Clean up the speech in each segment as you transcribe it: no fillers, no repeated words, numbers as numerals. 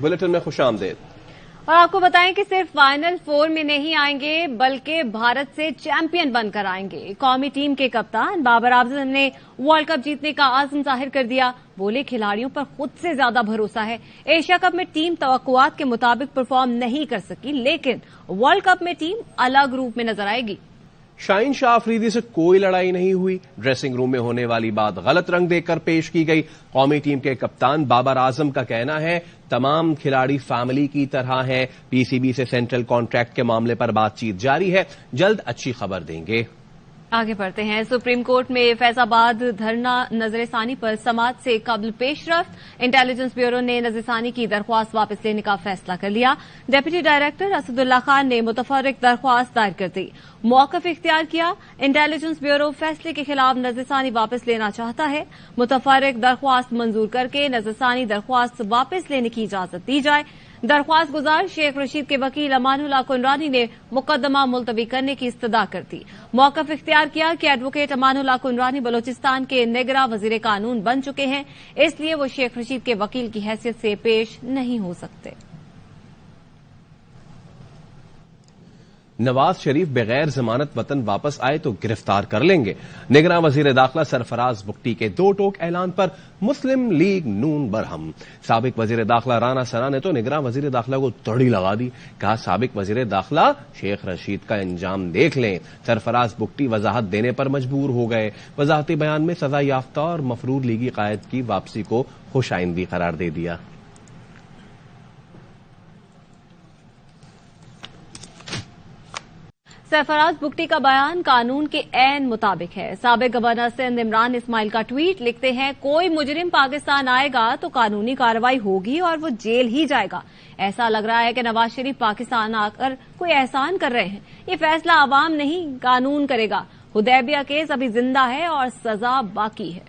Bulletin में खुश आमदेद। और आपको बताएं कि सिर्फ फाइनल 4 में नहीं आएंगे बल्कि भारत से चैंपियन बनकर आएंगे। कौमी टीम के कप्तान बाबर आजम ने वर्ल्ड कप जीतने का आज़म जाहिर कर दिया। बोले खिलाड़ियों पर खुद से ज्यादा भरोसा है। एशिया कप में टीम तवक्कुआत के मुताबिक परफॉर्म नहीं कर सकी, लेकिन वर्ल्ड कप में टीम अलग रूप में नजर आएगी। शाहीन शाह अफरीदी से कोई लड़ाई नहीं हुई। ड्रेसिंग रूम में होने वाली बात गलत रंग देकर पेश की गई। कौमी टीम के कप्तान बाबर आजम का कहना है तमाम खिलाड़ी फैमिली की तरह हैं। पीसीबी से सेंट्रल कॉन्ट्रैक्ट के मामले पर बातचीत जारी है, जल्द अच्छी खबर देंगे। आगे बढ़ते हैं। सुप्रीम कोर्ट में फैजाबाद धरना नजरसानी पर समात से कबल पेशरफ्त। इंटेलिजेंस ब्यूरो ने नजरसानी की दरख्वास्त वापस लेने का फैसला कर लिया। डिप्टी डायरेक्टर असदुल्ला खान ने मुतफर्रिक दरख्वास्त दायर कर दी, मौक़िफ़ इख्तियार किया। इंटेलिजेंस ब्यूरो फैसले के खिलाफ नजरसानी वापस लेना चाहता है। मुतफर्रिक दरख्वास्त मंजूर करके नजरसानी दरख्वास्त वापस लेने की इजाजत दी जाए। दरख्वास्त गुजार शेख रशीद के वकील अमानुल्लाह कुनरानी ने मुकदमा मुलतवी करने की इस्तदा कर दी। मौक़िफ़ इख्तियार किया कि एडवोकेट अमानुल्लाह कुनरानी बलोचिस्तान के निगरां वज़ीर कानून बन चुके हैं, इसलिए वो शेख रशीद के वकील की हैसियत से पेश नहीं हो सकते। नवाज शरीफ बगैर जमानत वतन वापस आए तो गिरफ्तार कर लेंगे। निगरां वजीर दाखिला सरफराज बुख्ती के दो टोक ऐलान पर मुस्लिम लीग नून बरहम। साबिक वजीर दाखिला राना सना ने तो निगरां वजीर दाखिला को तड़ी लगा दी। कहा साबिक वजीर दाखिला शेख रशीद का अंजाम देख लें। सरफराज बुख्ती वजाहत देने पर मजबूर हो गए। वजाहती बयान में सजा याफ्ता और मफरूर लीगी कायद की वापसी को खुशाइंदी करार दे दिया। सरफराज बुख्ती का बयान कानून के ऐन मुताबिक है। साबिक गवर्नर सिंध इमरान इस्माइल का ट्वीट लिखते हैं, कोई मुजरिम पाकिस्तान आएगा तो कानूनी कार्रवाई होगी और वो जेल ही जाएगा। ऐसा लग रहा है कि नवाज शरीफ पाकिस्तान आकर कोई एहसान कर रहे हैं। ये फैसला आवाम नहीं कानून करेगा। हुदैबिया केस अभी जिंदा है और सजा बाकी है।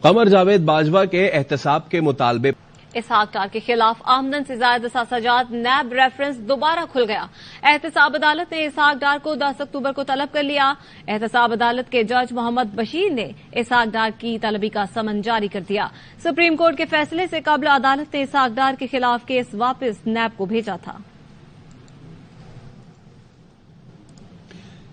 कमर जावेद बाजवा के एहतसाब के मुतालबे इसहाक डार के खिलाफ आमदन से ज्यादा साजात नैब रेफरेंस दोबारा खुल गया। एहतसाब अदालत ने इसहाक डार को 10 अक्टूबर को तलब कर लिया। एहतसाब अदालत के जज मोहम्मद बशीर ने इसहाक डार की तलबी का समन जारी कर दिया। सुप्रीम कोर्ट के फैसले से कबल अदालत ने इसहाक डार के खिलाफ केस वापस नैब को भेजा था।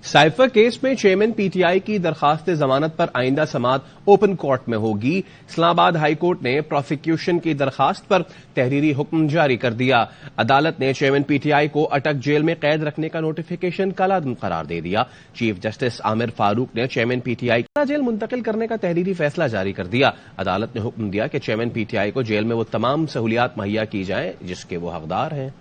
साइफर केस में चेयरमैन पीटीआई की दरखास्त जमानत पर आइंदा समात ओपन कोर्ट में होगी। इस्लामाबाद हाई कोर्ट ने प्रोसिक्यूशन की दरखास्त पर तहरीरी हुक्म जारी कर दिया। अदालत ने चेयरमैन पीटीआई को अटक जेल में कैद रखने का नोटिफिकेशन कलादम करार दे दिया। चीफ जस्टिस आमिर फारूक ने चेयरमैन पीटीआई को जेल मुंतकिल करने का तहरीरी फैसला जारी कर दिया। अदालत ने हुक्म दिया कि चेयरमैन पीटीआई को जेल में वो तमाम सहूलियात मुहैया की जाए जिसके वो हकदार हैं।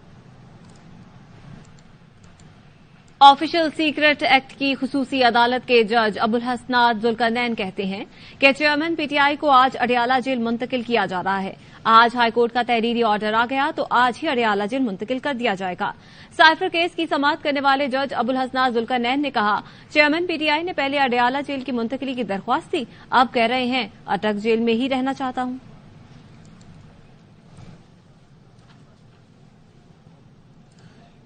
ऑफिशियल सीक्रेट एक्ट की खुसूसी अदालत के जज अबुल हसनात जुल्करनैन कहते हैं कि चेयरमैन पीटीआई को आज अडियाला जेल मुंतकिल किया जा रहा है। आज हाईकोर्ट का तहरीरी ऑर्डर आ गया तो आज ही अडियाला जेल मुंतकिल कर दिया जाएगा। साइफर केस की समाअत करने वाले जज अबुल हसनात जुल्करनैन ने कहा, चेयरमैन पीटीआई ने पहले अडियाला जेल की मुंतकिली की दरख्वास्त दी, अब कह रहे हैं अटक जेल में ही रहना चाहता हूं।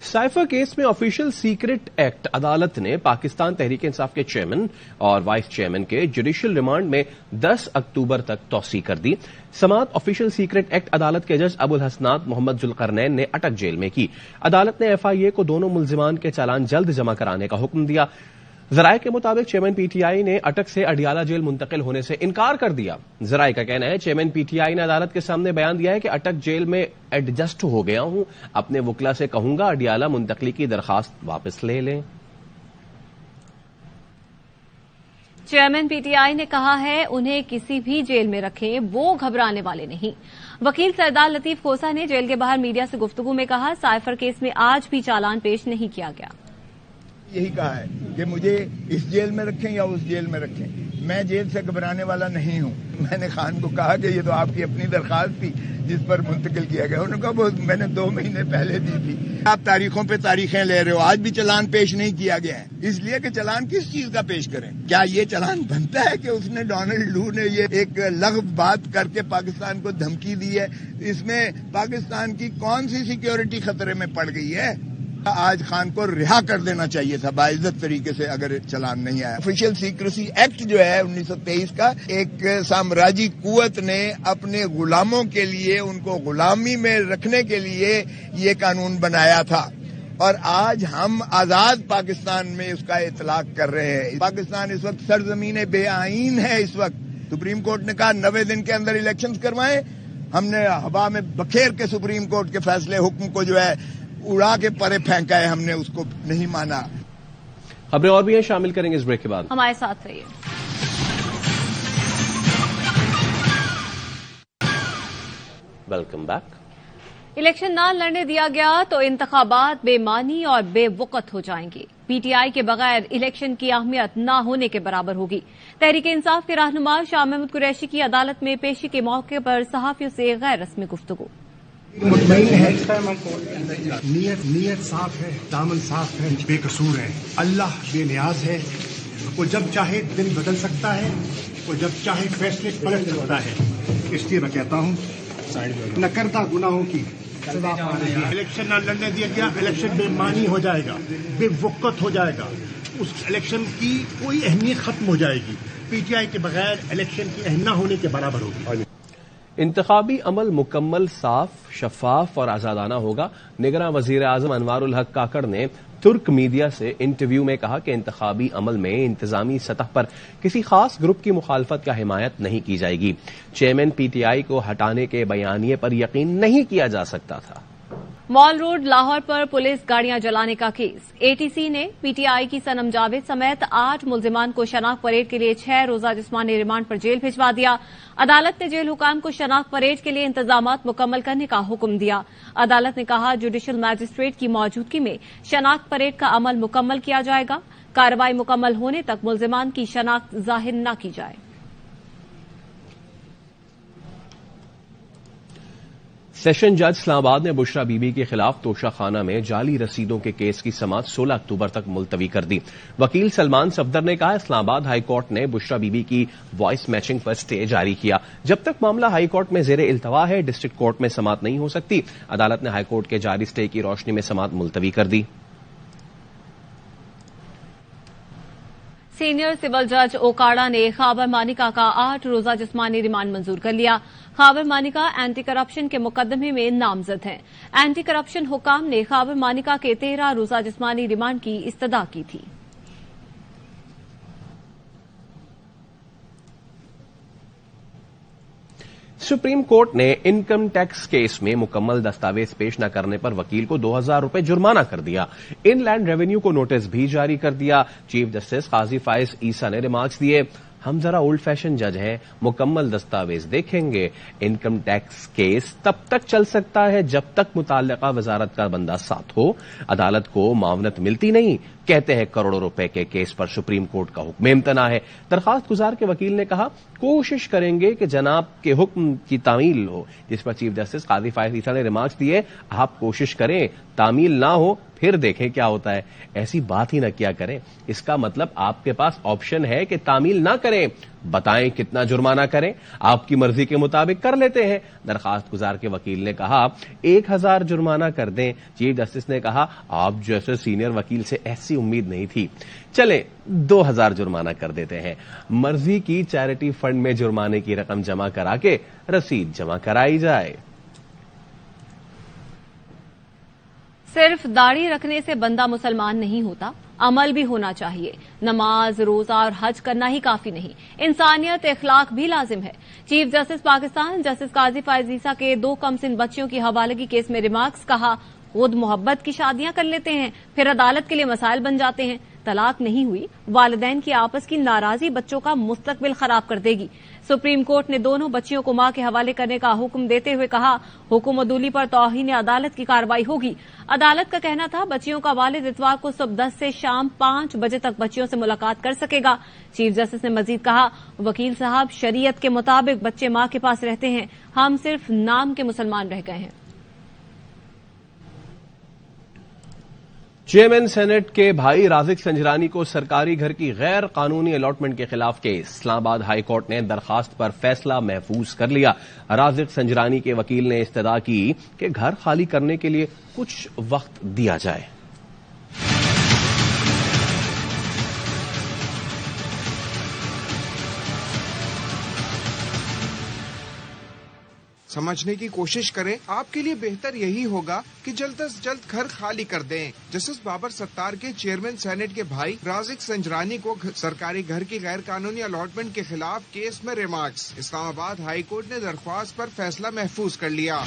साइफर केस में ऑफिशियल सीक्रेट एक्ट अदालत ने पाकिस्तान तहरीक इंसाफ के चेयरमैन और वाइस चेयरमैन के जुडिशियल रिमांड में 10 अक्टूबर तक तौसी कर दी। समाअत ऑफिशियल सीक्रेट एक्ट अदालत के जज अबुल हसनात मोहम्मद जुल्करनैन ने अटक जेल में की। अदालत ने एफआईए को दोनों मुल्जिमान के चालान जल्द जमा कराने का हुक्म दिया। जराये के मुताबिक चेयरमैन पीटीआई ने अटक से अडियाला जेल मुंतकिल होने से इनकार कर दिया। जराये का कहना है चेयरमैन पीटीआई ने अदालत के सामने बयान दिया है कि अटक जेल में एडजस्ट हो गया हूं, अपने वकला से कहूंगा अडियाला मुंतकली की दरखास्त वापस ले लें। चेयरमैन पीटीआई ने कहा है उन्हें किसी भी जेल में रखें, वो घबराने वाले नहीं। वकील सरदार लतीफ खोसा ने जेल के बाहर मीडिया से गुफ्तगू में कहा, साइफर केस में आज भी चालान पेश नहीं किया गया। यही कहा है कि मुझे इस जेल में रखें या उस जेल में रखें, मैं जेल से घबराने वाला नहीं हूं। मैंने खान को कहा कि ये तो आपकी अपनी दरखास्त थी जिस पर मुंतकिल किया गया। उन्होंने कहा वो मैंने 2 महीने पहले दी थी। आप तारीखों पे तारीखें ले रहे हो, आज भी चालान पेश नहीं किया गया है, इसलिए कि चालान किस चीज का पेश करें। क्या ये चालान बनता है कि उसने डोनाल्ड लू ने ये एक लग़्व बात करके पाकिस्तान को धमकी दी है? इसमें पाकिस्तान की कौन सी सिक्योरिटी खतरे में पड़ गई है? آج خان کو رہا کر دینا چاہیے تھا باعزت طریقے سے اگر چلان نہیں آیا. آفیشیل سیکریسی ایکٹ جو ہے 1923 کا، ایک سامراجی قوت نے اپنے غلاموں کے لیے، ان کو غلامی میں رکھنے کے لیے یہ قانون بنایا تھا، اور آج ہم آزاد پاکستان میں اس کا اطلاق کر رہے ہیں. پاکستان اس وقت سرزمین بے آئین ہے. اس وقت سپریم کورٹ نے کہا 90 دن کے اندر الیکشنز کروائیں. ہم نے ہوا میں بکھیر کے سپریم کورٹ کے فیصلے حکم کو جو ہے اڑا کے پرے پھینکا ہے، ہم نے اس کو نہیں مانا. خبریں اور بھی ہیں، شامل کریں گے اس بریک کے بعد. ہمارے ساتھ رہیے. Welcome back. الیکشن نہ لڑنے دیا گیا تو انتخابات بے معنی اور بے وقت ہو جائیں گے. پی ٹی آئی کے بغیر الیکشن کی اہمیت نہ ہونے کے برابر ہوگی. تحریک انصاف کے رہنما شاہ محمود قریشی کی عدالت میں پیشی کے موقع پر صحافیوں سے غیر رسمی گفتگو. مطمئن ہے، نیت صاف ہے، دامن صاف ہے، بے قصور ہے. اللہ بے نیاز ہے، وہ جب چاہے دن بدل سکتا ہے، وہ جب چاہے فیصلے پلٹ سکتا ہے. اس لیے میں کہتا ہوں نہ کردہ گناہوں کی سزا پانے گی. الیکشن نہ لڑنے دیا گیا، الیکشن بے معنی ہو جائے گا، بے وقت ہو جائے گا. اس الیکشن کی کوئی اہمیت ختم ہو جائے گی. پی ٹی آئی کے بغیر الیکشن کی اہم نہ ہونے کے برابر ہوگی. انتخابی عمل مکمل صاف، شفاف اور آزادانہ ہوگا. نگراں وزیر اعظم انوار الحق کاکڑ نے ترک میڈیا سے انٹرویو میں کہا کہ انتخابی عمل میں انتظامی سطح پر کسی خاص گروپ کی مخالفت کا حمایت نہیں کی جائے گی. چیئرمین پی ٹی آئی کو ہٹانے کے بیانیے پر یقین نہیں کیا جا سکتا تھا. مال روڈ لاہور پر پولیس گاڑیاں جلانے کا کیس. اے ٹی سی نے پی ٹی آئی کی صنم جاوید سمیت 8 ملزمان کو شناخت پریڈ کے لیے 6 روزہ جسمانی ریمانڈ پر جیل بھجوا دیا. عدالت نے جیل حکام کو شناخت پریڈ کے لیے انتظامات مکمل کرنے کا حکم دیا. عدالت نے کہا جوڈیشل میجسٹریٹ کی موجودگی میں شناخت پریڈ کا عمل مکمل کیا جائے گا. کارروائی مکمل ہونے تک ملزمان کی شناخت ظاہر نہ کی جائے. سیشن جج اسلام آباد نے بشرا بی بی کے خلاف توشہ خانہ میں جعلی رسیدوں کے کیس کی سماعت 16 اکتوبر تک ملتوی کر دی. وکیل سلمان صفدر نے کہا اسلام آباد ہائی کورٹ نے بشرا بی بی کی وائس میچنگ پر اسٹے جاری کیا. جب تک معاملہ ہائی کورٹ میں زیر التوا ہے ڈسٹرکٹ کورٹ میں سماعت نہیں ہو سکتی. عدالت نے ہائی کورٹ کے جاری اسٹے کی روشنی میں سماعت ملتوی کر دی. سینئر سول جج اوکاڑا نے خابر مانیکا کا 8 روزہ جسمانی ریمانڈ منظور کر لیا. خابر مانیکا اینٹی کرپشن کے مقدمے میں نامزد ہیں. اینٹی کرپشن حکام نے خابر مانیکا کے 13 روزہ جسمانی ریمانڈ کی استدعا کی تھی. سپریم کورٹ نے انکم ٹیکس کیس میں مکمل دستاویز پیش نہ کرنے پر وکیل کو 2000 روپے جرمانہ کر دیا. ان لینڈ ریونیو کو نوٹس بھی جاری کر دیا. چیف جسٹس قاضی فائز عیسیٰ نے ریمارکس دیے ہم ذرا اولڈ فیشن جج ہیں، مکمل دستاویز دیکھیں گے. انکم ٹیکس کیس تب تک چل سکتا ہے جب تک متعلقہ وزارت کا بندہ ساتھ ہو. عدالت کو معاونت ملتی نہیں، کہتے ہیں کروڑوں روپے کے کیس پر سپریم کورٹ کا حکم امتناع ہے. درخواست گزار کے وکیل نے کہا کوشش کریں گے کہ جناب کے حکم کی تعمیل ہو، جس پر چیف جسٹس قاضی فائز عیسیٰ نے ریمارکس دیے آپ کوشش کریں، تعمیل نہ ہو پھر دیکھیں کیا ہوتا ہے. ایسی بات ہی نہ کیا کریں. اس کا مطلب آپ کے پاس آپشن ہے کہ تعمیل نہ کریں. بتائیں کتنا جرمانہ کریں، آپ کی مرضی کے مطابق کر لیتے ہیں. درخواست گزار کے وکیل نے کہا 1000 جرمانہ کر دیں. چیف جسٹس نے کہا آپ جیسے سینئر وکیل سے ایسی امید نہیں تھی، چلیں 2000 جرمانہ کر دیتے ہیں. مرضی کی چیریٹی فنڈ میں جرمانے کی رقم جمع کرا کے رسید جمع کرائی جائے. صرف داڑھی رکھنے سے بندہ مسلمان نہیں ہوتا، عمل بھی ہونا چاہیے. نماز، روزہ اور حج کرنا ہی کافی نہیں، انسانیت، اخلاق بھی لازم ہے. چیف جسٹس پاکستان جسٹس قاضی فائز عیسیٰ کے 2 کم سن بچیوں کی حوالگی کیس میں ریمارکس کہا خود محبت کی شادیاں کر لیتے ہیں پھر عدالت کے لیے مسائل بن جاتے ہیں. طلاق نہیں ہوئی، والدین کی آپس کی ناراضی بچوں کا مستقبل خراب کر دے گی. سپریم کورٹ نے دونوں بچیوں کو ماں کے حوالے کرنے کا حکم دیتے ہوئے کہا حکم عدولی پر توہین عدالت کی کارروائی ہوگی. عدالت کا کہنا تھا بچیوں کا والد اتوار کو صبح 10 سے شام 5 بجے تک بچیوں سے ملاقات کر سکے گا. چیف جسٹس نے مزید کہا وکیل صاحب شریعت کے مطابق بچے ماں کے پاس رہتے ہیں، ہم صرف نام کے مسلمان رہ گئے ہیں. چیئرمین سینٹ کے بھائی رازق سنجرانی کو سرکاری گھر کی غیر قانونی الاٹمنٹ کے خلاف کیس. اسلام آباد ہائی کورٹ نے درخواست پر فیصلہ محفوظ کر لیا. رازق سنجرانی کے وکیل نے استدعا کی کہ گھر خالی کرنے کے لیے کچھ وقت دیا جائے. समझने की कोशिश करें, आपके लिए बेहतर यही होगा कि जल्द से जल्द घर खाली कर दें। जस्टिस बाबर सत्तार के चेयरमैन सेनेट के भाई राजिक संजरानी को सरकारी घर की गैर कानूनी अलॉटमेंट के खिलाफ केस में रिमार्क्स। इस्लामाबाद हाई कोर्ट ने दरख्वास्त पर फैसला महफूज कर लिया।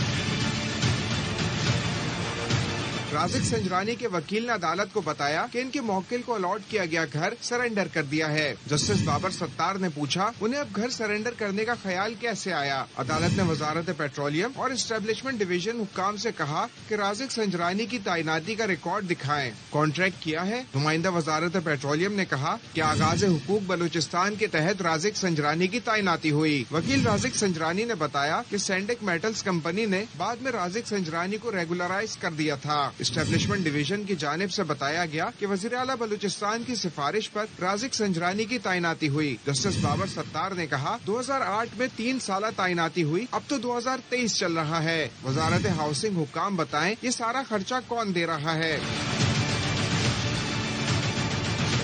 राजिक संजरानी के वकील ने अदालत को बताया कि इनके मौक्किल को अलॉट किया गया घर सरेंडर कर दिया है। जस्टिस बाबर सत्तार ने पूछा, उन्हें अब घर सरेंडर करने का ख्याल कैसे आया? अदालत ने वजारत पेट्रोलियम और एस्टेब्लिशमेंट डिवीजन हुक्काम से कहा कि राजिक संजरानी की तैनाती का रिकॉर्ड दिखाएं। कॉन्ट्रैक्ट किया है? नुमाइंदा वजारत पेट्रोलियम ने कहा कि आगाज हुकूक बलूचिस्तान के तहत राजिक संजरानी की तैनाती हुई। वकील राजिक संजरानी ने बताया कि सैंडिक मेटल्स कंपनी ने बाद में राजिक संजरानी को रेगुलराइज कर दिया था। एस्टेब्लिशमेंट डिवीजन की जानिब से बताया गया कि वजीर आला बलूचिस्तान की सिफारिश पर राजिक संजरानी की तैनाती हुई। जस्टिस बाबर सत्तार ने कहा 2008 में 3 साल तैनाती हुई, अब तो 2023 चल रहा है। वजारत हाउसिंग हुक्काम बताएं ये सारा खर्चा कौन दे रहा है?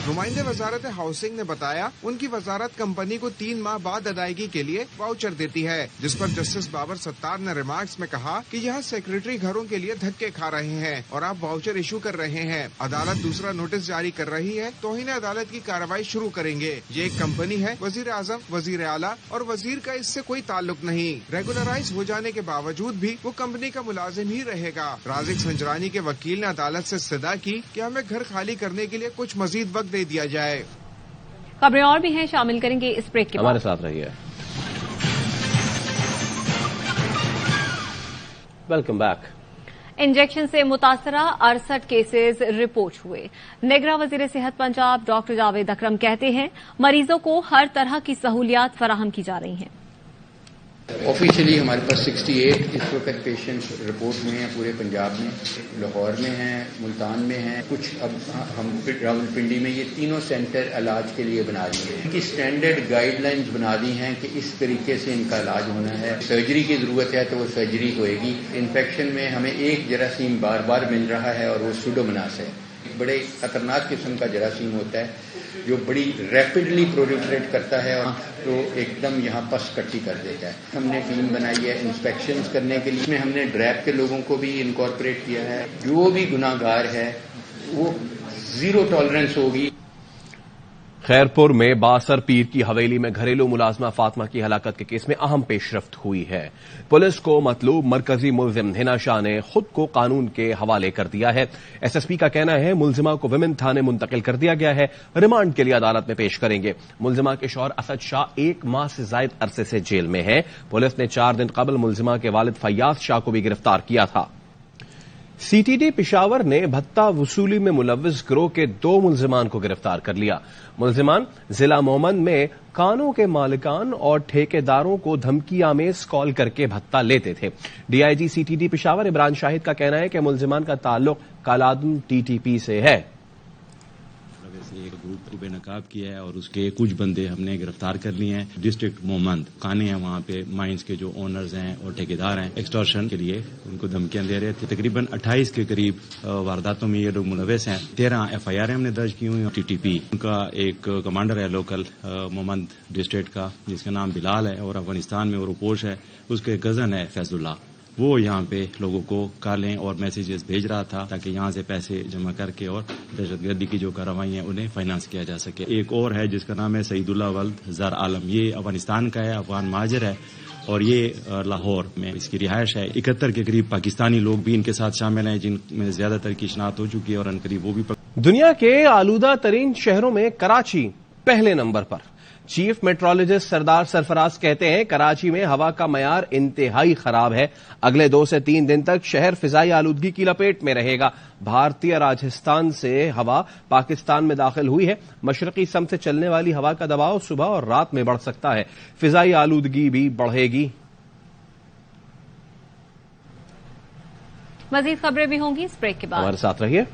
नुमाइंदे वजारत हाउसिंग ने बताया उनकी वजारत कंपनी को 3 माह बाद अदायगी के लिए वाउचर देती है, जिस पर जस्टिस बाबर सत्तार ने रिमार्क्स में कहा कि यहाँ सेक्रेटरी घरों के लिए धक्के खा रहे हैं और आप वाउचर इशू कर रहे हैं। अदालत दूसरा नोटिस जारी कर रही है, तौहीन अदालत की कार्रवाई शुरू करेंगे। ये एक कंपनी है, वजीर आजम, वजीर आला और वजीर का इससे कोई ताल्लुक नहीं। रेगुलराइज हो जाने के बावजूद भी वो कंपनी का मुलाजिम ही रहेगा। राजिक संजरानी के वकील ने अदालत से इस्तदा की कि हमें घर खाली करने के लिए कुछ मजीद वक्त दे दिया जाए। खबरें और भी हैं, शामिल करेंगे इस ब्रेक के बाद। हमारे साथ रहिए। Welcome back. इंजेक्शन से मुतासरा 68 केसेस रिपोर्ट हुए। नेगरा वजीर सेहत पंजाब डॉक्टर जावेद अकरम कहते हैं मरीजों को हर तरह की सहूलियात फराहम की जा रही हैं। ऑफिशियली हमारे पास 68 इस वक्त पेशेंट्स रिपोर्ट हुए हैं पूरे पंजाब में। लाहौर में हैं, मुल्तान में हैं, कुछ अब हम रावलपिंडी में। ये तीनों सेंटर इलाज के लिए बना दिए हैं। इनकी स्टैंडर्ड गाइडलाइंस बना दी हैं कि इस तरीके से इनका इलाज होना है। सर्जरी की जरूरत है तो वो सर्जरी होएगी। इन्फेक्शन में हमें एक जरासीम बार बार मिल रहा है और वो सुडोमोनास है। बड़े खतरनाक किस्म का जरासीम होता है जो बड़ी रैपिडली प्रोलिफरेट करता है और तो एकदम यहाँ पस कट्टी कर देता है। हमने टीम बनाई है इंस्पेक्शंस करने के लिए। इसमें हमने ड्रैप के लोगों को भी इनकॉर्पोरेट किया है। जो भी गुनाहगार है वो 0 टॉलरेंस होगी। खैरपुर में बासर पीर की हवेली में घरेलू मुलाजमा फातिमा की हलाकत के केस में अहम पेशरफ्त हुई है। पुलिस को मतलूब मरकजी मुलजिम हिना शाह ने खुद को कानून के हवाले कर दिया है। एसएसपी का कहना है मुलजिमा को विमेन थाने मुंतकिल कर दिया गया है, रिमांड के लिए अदालत में पेश करेंगे। मुलजिमा के शौहर असद शाह 1 माह से जायद अरसे से जेल में है। पुलिस ने 4 दिन कबल मुलजिमा के वालिद फैयाज शाह को भी गिरफ्तार किया था। सीटीडी पिशावर ने भत्ता वसूली में मुलव्विस गिरोह के 2 मुलजिमान को गिरफ्तार कर लिया। मुलजिमान जिला मोमन में कानों के मालिकान और ठेकेदारों को धमकी आमेज कॉल करके भत्ता लेते थे। डीआईजी सीटीडी पिशावर इमरान शाहिद का कहना है कि मुलजिमान का ताल्लुक कालादम टीटीपी से है। एक ग्रुप को बेनकाब किया है और उसके कुछ बंदे हमने गिरफ्तार कर लिए हैं। डिस्ट्रिक्ट मोमंद खाने हैं, वहाँ पे माइंस के जो ओनर्स हैं और ठेकेदार हैं, एक्सटॉर्शन के लिए उनको धमकियां दे रहे थे। तकरीबन 28 के करीब वारदातों में ये लोग मुलव्विस हैं। 13 FIR हमने दर्ज की हुई। TTP उनका एक कमांडर है लोकल मोमंद डिस्ट्रिक्ट का, जिसका नाम बिलाल है और अफगानिस्तान में वो रुपोश है। उसके कजन है फैजुल्ला। वो यहाँ पे लोगों को कॉलें और मैसेजेस भेज रहा था ताकि यहाँ से पैसे जमा करके और दहशतगर्दी की जो कार्रवाई है उन्हें फाइनेंस किया जा सके। एक और है जिसका नाम है सईदुल्ला वल्द ज़र आलम। ये अफगानिस्तान का है, अफगान महाजर है और ये लाहौर में इसकी रिहायश है। 71 के करीब पाकिस्तानी लोग भी इनके साथ शामिल हैं, जिनमें ज्यादातर की शिनाख्त हो चुकी है और अनकरीब वो भी। दुनिया के आलूदा तरीन शहरों में कराची पहले नंबर पर। चीफ मेट्रोलॉजिस्ट सरदार सरफराज कहते हैं कराची में हवा का मयार इंतहाई खराब है। अगले 2 से 3 दिन तक शहर फिजाई आलूदगी की लपेट में रहेगा। भारतीय राजस्थान से हवा पाकिस्तान में दाखिल हुई है। मशरकी सम से चलने वाली हवा का दबाव सुबह और रात में बढ़ सकता है। फिजाई आलूदगी भी बढ़ेगी। मजीद खबरें भी होंगी इस ब्रेक के बाद। हमारे साथ रहिए।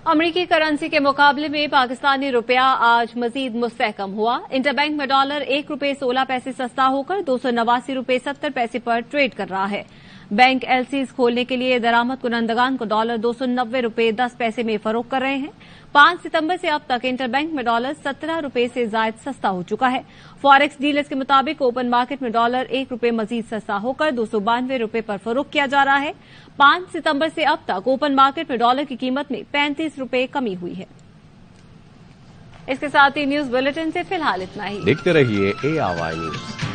अमरीकी करेंसी के मुकाबले में पाकिस्तानी रुपया आज मजीद मुस्तहकम हुआ। इंटरबैंक में डॉलर 1 रुपये 16 पैसे सस्ता होकर 289 रुपये 70 पैसे पर ट्रेड कर रहा है। बैंक एलसीज खोलने के लिए दरामद कुनंदगान को $290.10 में फरोख्त कर रहे हैं। 5 सितंबर से अब तक इंटरबैंक में डॉलर 17 रुपए से जायद सस्ता हो चुका है। फॉरेक्स डीलर्स के मुताबिक ओपन मार्केट में डॉलर ₹1 मजीद सस्ता होकर $292 पर फरोख्त किया जा रहा है। 5 सितंबर से अब तक ओपन मार्केट में डॉलर की कीमत में ₹35 कमी हुई है। इसके साथ ही न्यूज बुलेटिन से फिलहाल इतना ही। देखते रहिए ARY न्यूज।